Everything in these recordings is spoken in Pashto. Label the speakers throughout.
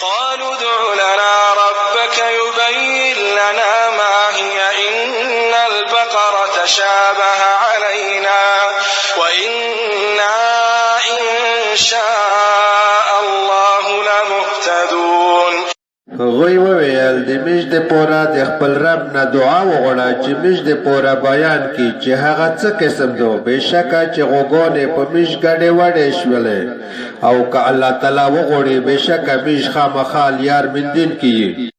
Speaker 1: قالوا ادع لنا ربك يبين لنا ما هي إن البقرة تشابه علينا وإنا إن شاء الله لمهتدون.
Speaker 2: هغوی وویل د میش د پوره د خپل رب نه دعا وغواړه چې میش د پوره بیان کړي چې هغه څه قسم دی. بېشکه چې غوږونه په میش ګډې وډې شولې او که الله تعالی وغواړي بېشکه میش خامخا یار مندین کیږي.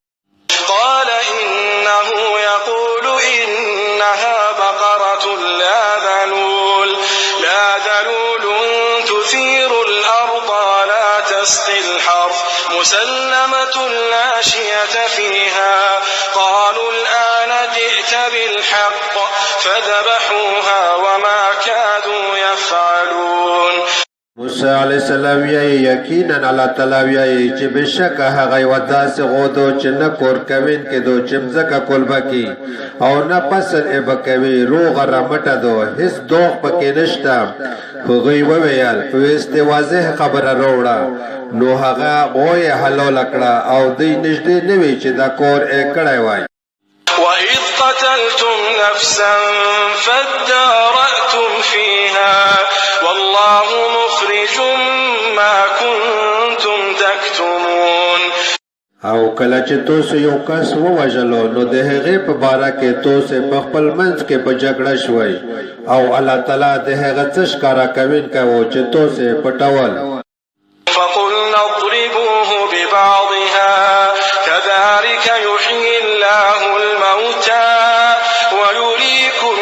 Speaker 1: قال إنه يقول إنها بقرة لا ذلول تثير الأرض ولا تسقي الحرث مسلمة لا شية فيها قالوا الآن جئت بالحق فذبحوها وما كادوا يفعلون.
Speaker 2: موسی علیہ السلام یقینا الله تعالی وایي چې بېشکه هغه یوه داسې غودو چې نه کور کوین کېدو چې مځکه کولبه کي او نه فصل یې به کوي، روغه رمټه ده، هېڅ دوغ پکې نشته. هغوی وویل ویستې واضح خبره راوړه. نو هغه غوا یې حلاله کړه او دوی نږدې نه وي چې دا کور یې کړی وای.
Speaker 1: وَإِذْ قَتَلْتُمْ نَفْسًا فَادَّارَأْتُمْ فِيهَا وَاللَّهُ مُخْرِجٌ مَا كُنْتُمْ تَكْتُمُونَ.
Speaker 2: او کله چې تاسو یو کس ووژلو نو د هغې په باره کې تاسو په خپل منځ کې په جګړه شوئ او الله تعالی د هغه څه ښکاره کوونکی و چې تاسو یې پټول.
Speaker 1: فقلنا اضربوه ببعضها كذلك يحيي الله الموتى ويريكم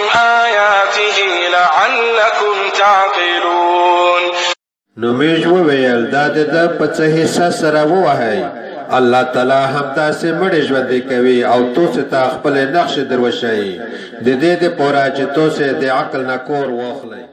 Speaker 1: آياته لعلكم تعقلون.
Speaker 2: نو میش وویل دا د ده په څه حصه سره ووهئ، الله تعالی همداسې مړې ژوندۍ کوي او تاسو ته خپلې نقشې در وښیي د دې دپاره چې تاسو د عقل نه کور واخلئ.